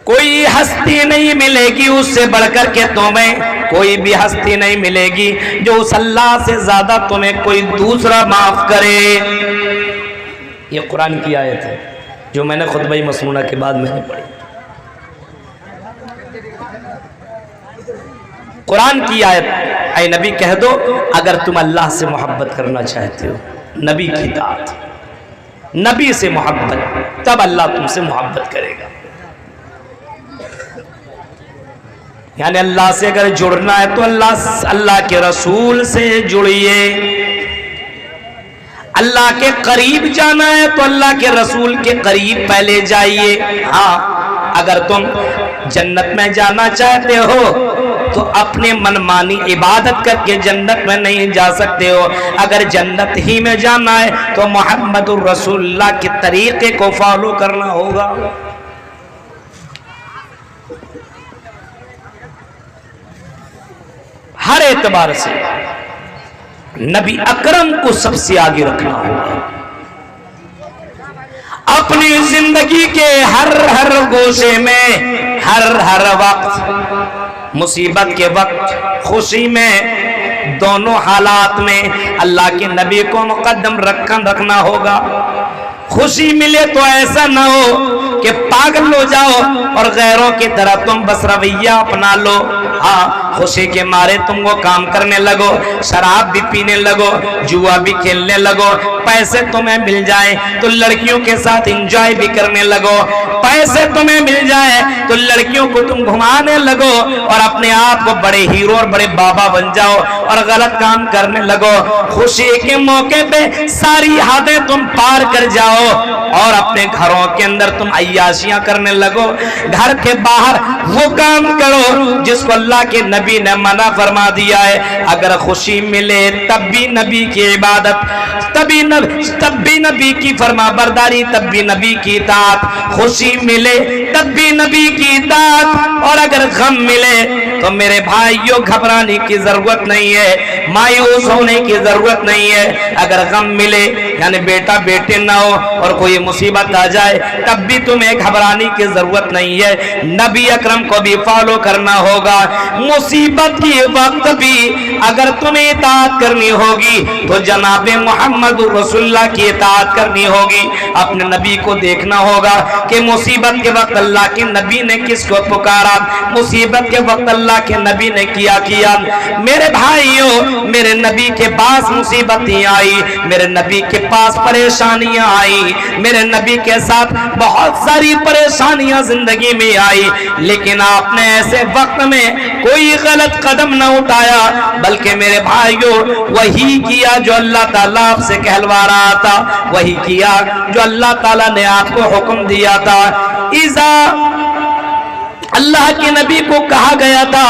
کوئی ہستی نہیں ملے گی اس سے بڑھ کر کے تمہیں، کوئی بھی ہستی نہیں ملے گی جو اس اللہ سے زیادہ تمہیں کوئی دوسرا معاف کرے۔ یہ قرآن کی آیت ہے جو میں نے خطبہ مسنونہ کے بعد میں نے پڑھی۔ قرآن کی آیت، اے نبی کہہ دو اگر تم اللہ سے محبت کرنا چاہتے ہو، نبی کی اطاعت، نبی سے محبت، تب اللہ تم سے محبت کرے گا۔ یعنی اللہ سے اگر جڑنا ہے تو اللہ کے رسول سے جڑیے، اللہ کے قریب جانا ہے تو اللہ کے رسول کے قریب پہلے جائیے۔ ہاں اگر تم جنت میں جانا چاہتے ہو تو اپنے منمانی عبادت کر کے جنت میں نہیں جا سکتے ہو، اگر جنت ہی میں جانا ہے تو محمد الرسول اللہ کے طریقے کو فالو کرنا ہوگا۔ ہر اعتبار سے نبی اکرم کو سب سے آگے رکھنا ہوگا۔ اپنی زندگی کے ہر گوشے میں، ہر وقت، مصیبت کے وقت، خوشی میں، دونوں حالات میں اللہ کے نبی کو مقدم رکھنا ہوگا۔ خوشی ملے تو ایسا نہ ہو کہ پاگل ہو جاؤ اور غیروں کی طرح تم بس رویہ اپنا لو۔ ہاں خوشی کے مارے تم وہ کام کرنے لگو، شراب بھی پینے لگو، جوا بھی کھیلنے لگو، پیسے تمہیں مل جائیں تو لڑکیوں کے ساتھ انجوائے بھی کرنے لگو، پیسے تمہیں مل جائیں تو لڑکیوں کو تم گھمانے لگو اور اپنے آپ کو بڑے ہیرو اور بڑے بابا بن جاؤ اور غلط کام کرنے لگو۔ خوشی کے موقع پہ ساری حدیں تم پار کر جاؤ اور اپنے گھروں کے اندر تم عیاشیاں کرنے لگو۔ گھر کے باہر وہ کام کرو جس کو اللہ کے نبی نے منع فرما دیا ہے۔ اگر خوشی ملے تب بھی نبی کی عبادت، تب بھی نبی کی فرما برداری، تب بھی نبی کی اطاعت۔ خوشی ملے تب بھی نبی کی اطاعت، اور اگر غم ملے تو میرے بھائیوں گھبرانے کی ضرورت نہیں ہے، مایوس ہونے کی ضرورت نہیں ہے۔ اگر غم ملے یعنی بیٹا بیٹے نہ ہو اور کوئی مصیبت آ جائے تب بھی تمہیں گھبرانے کی ضرورت نہیں ہے، نبی اکرم کو بھی فالو کرنا ہوگا۔ مصیبت کے وقت بھی اگر تمہیں اطاعت کرنی ہوگی تو جناب محمد رسول اللہ کی اطاعت کرنی ہوگی۔ اپنے نبی کو دیکھنا ہوگا کہ مصیبت کے وقت اللہ کے نبی نے کس کو پکارا، مصیبت کے وقت اللہ کے نبی نے کیا۔ میرے بھائیوں میرے نبی کے پاس مصیبتیں آئی، میرے نبی کے پاس پریشانیاں آئی، میرے نبی کے ساتھ بہت ساری پریشانیاں زندگی میں آئی، لیکن آپ نے ایسے وقت میں کوئی غلط قدم نہ اٹھایا بلکہ میرے بھائیوں وہی کیا جو اللہ تعالیٰ آپ سے کہلوا رہا تھا، وہی کیا جو اللہ تعالیٰ نے آپ کو حکم دیا تھا۔ اللہ کے نبی کو کہا گیا تھا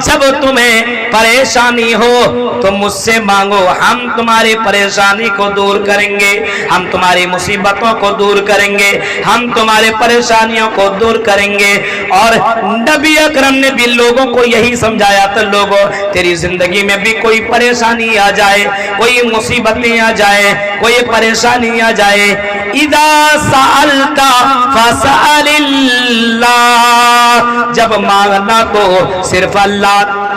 جب تمہیں پریشانی ہو تو مجھ سے مانگو، ہم تمہاری پریشانی کو دور کریں گے، ہم تمہاری مصیبتوں کو دور کریں گے، ہم تمہاری پریشانیوں کو دور کریں گے۔ اور نبی اکرم نے بھی لوگوں کو یہی سمجھایا تھا، لوگوں تیری زندگی میں بھی کوئی پریشانی آ جائے، کوئی مصیبتیں آ جائے، کوئی پریشانی آ جائے، اذا سألت فاسأل اللہ، جب مانگنا تو صرف اللہ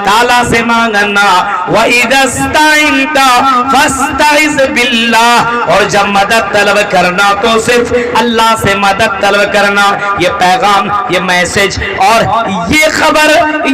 تعالیٰ سے مانگنا، وَإِذَا اسْتَعِنْتَ فَاسْتَعِذْ بِاللَّهِ، اور جب مدد طلب کرنا تو صرف اللہ سے مدد طلب کرنا۔ یہ پیغام، یہ میسج اور یہ خبر،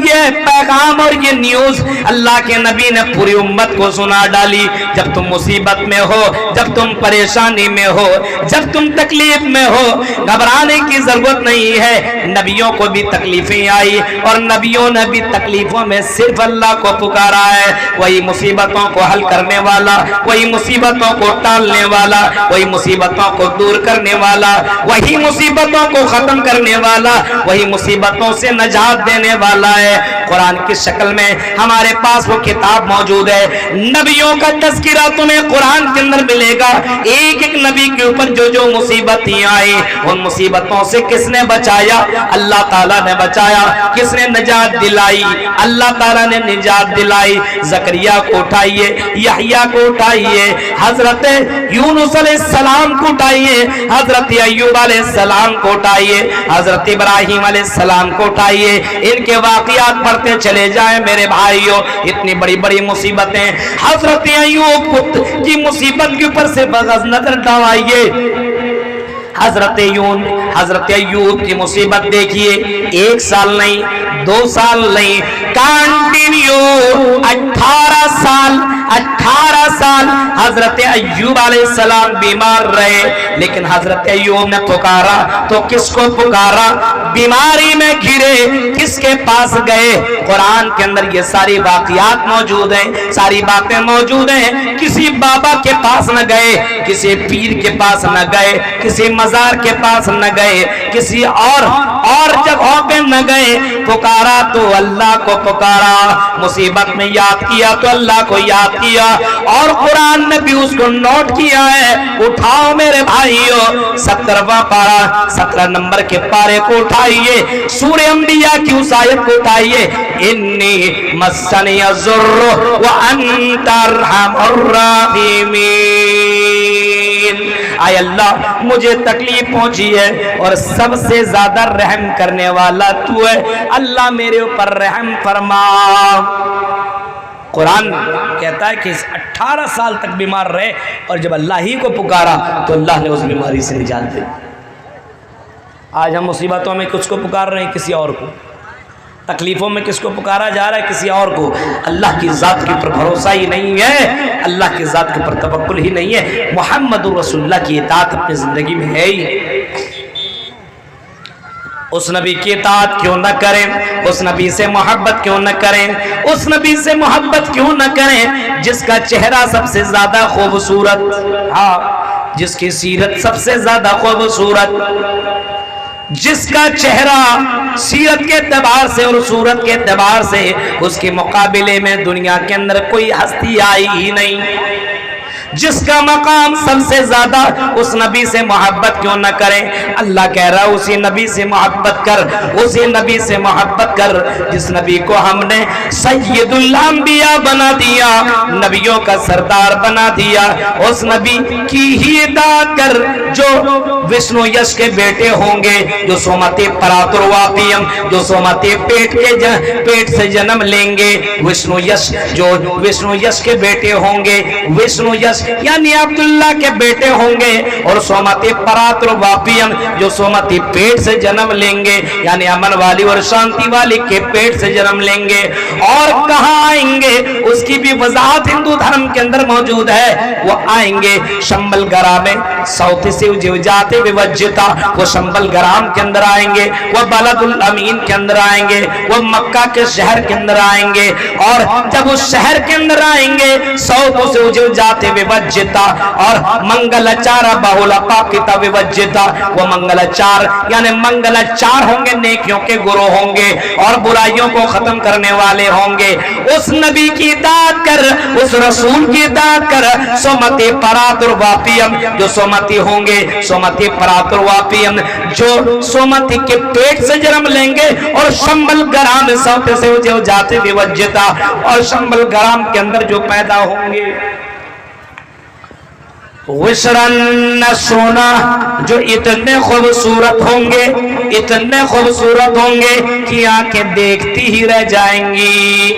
یہ پیغام اور یہ نیوز اللہ کے نبی نے پوری امت کو سنا ڈالی۔ جب تم مصیبت میں ہو، جب تم پریشانی میں ہو، جب تم تکلیف میں ہو، گھبرانے کی ضرورت نہیں ہے۔ نبیوں کو بھی تکلیفیں آئی اور نبیوں نے بھی تکلیفوں میں صرف اللہ کو پکارا ہے۔ وہی مصیبتوں کو حل کرنے والا، وہی مصیبتوں کو ٹالنے والا، وہی مصیبتوں کو دور کرنے والا، وہی مصیبتوں کو ختم کرنے والا، وہی مصیبتوں سے نجات دینے والا ہے۔ قرآن کی شکل میں ہمارے پاس وہ کتاب موجود ہے، نبیوں کا تذکرہ تمہیں قرآن کے اندر ملے گا۔ ایک ایک نبی کے اوپر جو جو مصیبتیں آئی، ان مصیبتوں سے کس نے بچایا؟ اللہ تعالیٰ نے بچایا۔ بچایا؟ کس نے نجات دلائی؟ اللہ تعالیٰ نے نجات دلائی۔ زکریا کو اٹھائیے، یحییٰ کو اٹھائیے، حضرت یونس علیہ السلام کو اٹھائیے، حضرت ایوب علیہ السلام کو اٹھائیے، حضرت ابراہیم علیہ السلام کو اٹھائیے، ان کے واقعات پڑھتے چلے جائیں میرے بھائیوں۔ اتنی بڑی بڑی مصیبتیں، حضرت ایوب کی مصیبت کے اوپر سے بغض نظر ڈالائیے۔ حضرت ایوب کی مصیبت دیکھیے، 1 سال نہیں، 2 سال نہیں، کنٹینیو 18 سال حضرت ایوب علیہ السلام بیمار رہے۔ لیکن حضرت ایوب نے پکارا تو کس کو پکارا؟ بیماری میں گھرے کس کے پاس گئے؟ قرآن کے اندر یہ ساری واقعات موجود ہیں، ساری باتیں موجود ہیں۔ کسی بابا کے پاس نہ گئے، کسی پیر کے پاس نہ گئے، کسی مزار کے پاس نہ گئے، کسی اور جگہوں پہ نہ گئے، پکارا تو اللہ کو پکارا، مصیبت میں یاد کیا تو اللہ کو یاد کیا، اور قرآن نے بھی اس کو نوٹ کیا ہے۔ اٹھاؤ میرے بھائیوں، 17واں پارہ، 17 نمبر کے پارے کو اٹھائیے، سورہ انبیاء کی اس آیت کو اٹھائیے، انی مسنی الضر وانت ارحم الراحمین۔ آئے اللہ مجھے تکلیف پہنچی ہے اور سب سے زیادہ رحم کرنے والا تو ہے، اللہ میرے اوپر رحم فرما۔ قرآن کہتا ہے کہ 18 سال تک بیمار رہے، اور جب اللہ ہی کو پکارا تو اللہ نے اس بیماری سے نجات دی۔ آج ہم مصیبتوں میں کس کو پکار رہے ہیں؟ کسی اور کو۔ تکلیفوں میں کس کو پکارا جا رہا ہے؟ کسی اور کو۔ اللہ کی ذات کے اوپر بھروسہ ہی نہیں ہے، اللہ کی ذات کے اوپر توکل ہی نہیں ہے، محمد رسول اللہ کی اطاعت اپنی زندگی میں ہے ہی۔ اس نبی کی اطاعت کیوں نہ کریں؟ اس نبی سے محبت کیوں نہ کریں؟ اس نبی سے محبت کیوں نہ کریں جس کا چہرہ سب سے زیادہ خوبصورت، ہاں، جس کی سیرت سب سے زیادہ خوبصورت، جس کا چہرہ سیرت کے اعتبار سے اور صورت کے اعتبار سے اس کے مقابلے میں دنیا کے اندر کوئی ہستی آئی ہی نہیں، جس کا مقام سب سے زیادہ، اس نبی سے محبت کیوں نہ کریں؟ اللہ کہہ رہا ہے اسی نبی سے محبت کر، اسی نبی سے محبت کر جس نبی کو ہم نے سید الانبیاء بنا دیا، نبیوں کا سردار بنا دیا۔ اس نبی کی ہی اطاعت کر جو وشنو یش کے بیٹے ہوں گے، جو سومتی پراترواپیم، جو سومتی پیٹ سے جنم لیں گے، وشنو یش، جو وشنو یش کے بیٹے ہوں گے، وشنو یش یعنی عبداللہ کے بیٹے ہوں گے، اور سومتی پراترواپیم جو سومتی پیٹ سے جنم لیں گے، یعنی امن والی اور شانتی والی کے پیٹ سے جنم لیں گے۔ اور کہاں آئیں گے اس کی بھی وضاحت ہندو دھرم کے اندر موجود ہے۔ وہ آئیں گے شمبل گرام میں، سوتی سے جاتے وجتا، وہ شمبل گرام کے اندر آئیں گے، وہ بلد الامین کے اندر آئیں گے، وہ مکہ کے شہر کے اندر آئیں گے، اور جب اس شہر کے اندر آئیں گے سوتو سے جاتے وجتا، اور منگلچارا باہولا پاکتا وجتا، وہ منگلچار یعنی منگلچار ہوں گے، نیکیوں کے گرو ہوں گے اور برائیوں کو ختم کرنے والے ہوں گے۔ اس نبی کی اطاعت کر، اس رسول کی اطاعت کر، سومتی پراترواپیم جو سومتی ہوں گے، سومتی پراترواپیم جو سومتی کے پیٹ سے جنم لیں گے، اور شمبل گرام سوتے سے جاتے وجتا، اور شمبل گرام کے اندر جو پیدا ہوں گے، وشرن سونا جو اتنے خوبصورت ہوں گے، اتنے خوبصورت ہوں گے کہ آنکھیں دیکھتی ہی رہ جائیں گی،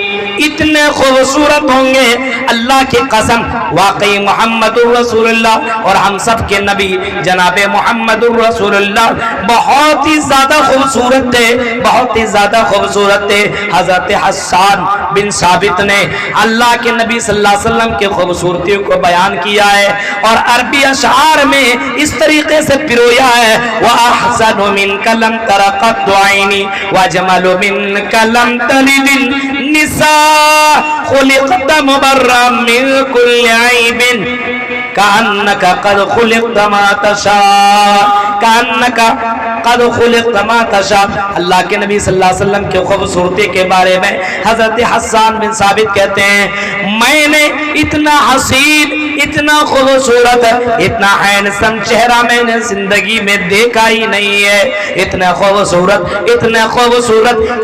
اتنے خوبصورت ہوں گے۔ اللہ کی قسم، واقعی محمد الرسول اللہ اور ہم سب کے نبی جناب محمد الرسول اللہ بہت ہی زیادہ خوبصورت تھے، بہت ہی زیادہ خوبصورت تھے۔ حضرت حسان بن ثابت نے اللہ کے نبی صلی اللہ علیہ وسلم کی خوبصورتی کو بیان کیا ہے، اور عربی اشعار میں اس طریقے سے پرویا ہے، وَأَحْسَنُ مِنْكَ لَمْ تَرَ قَطُّ عَيْنِي وَأَجْمَلُ مِنْكَ لَمْ تَلِدِ النِّسَاءُ خُلِقْتَ مُبَرًّا مِنْ كُلِّ عَيْبٍ كَأَنَّكَ قَدْ خُلِقْتَ مَا تَشَاءُ كَأَنَّكَ قَدْ خُلِقْتَ مَا تَشَاءُ۔ اللہ کے نبی صلی اللہ علیہ وسلم کی خوبصورتی کے بارے میں حضرت حسان بن ثابت کہتے ہیں، میں نے اتنا حسین، اتنا خوبصورت اتنا ہینڈسم چہرہ میں نے زندگی میں دیکھا ہی نہیں ہے، اتنا خوبصورت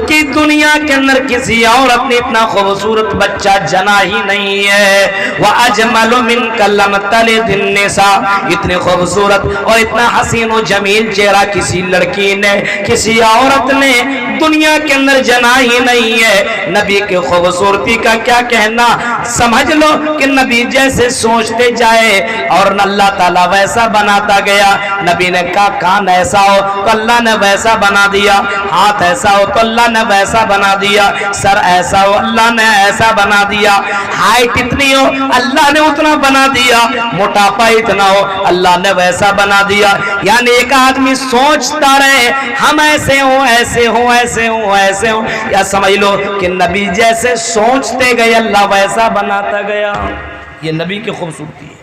کہ دنیا کے اندر کسی عورت نے اتنا خوبصورت بچہ جنا ہی نہیں ہے۔ وَأَجْمَلُ مِنْكَ لَمْ تَلِدِ النِّسَاءُ، اتنے خوبصورت اور اتنا حسین و جمیل چہرہ کسی لڑکی نے، کسی عورت نے دنیا کے اندر جنا ہی نہیں ہے۔ نبی کی خوبصورتی کا کیا کہنا، سمجھ لو کہ نبی جیسے سوچتے جائے اور اللہ تعالیٰ ویسا بناتا گیا۔ نبی نے کہا کان ایسا ہو تو اللہ نے ویسا بنا دیا، ہاتھ ایسا ہو تو اللہ نے ویسا بنا دیا، سر ایسا ہو اللہ نے ایسا بنا دیا، ہائٹ اتنی ہو اللہ نے اتنا بنا دیا، موٹاپا اتنا ہو اللہ نے ویسا بنا دیا۔ یعنی ایک آدمی سوچتا رہے ہم ایسے ہوں ایسے ہوں ایسے ہوں ایسے ہوں، یا سمجھ لو کہ نبی جیسے سوچتے گئے اللہ ویسا بناتا گیا۔ یہ نبی کی خوبصورتی ہے۔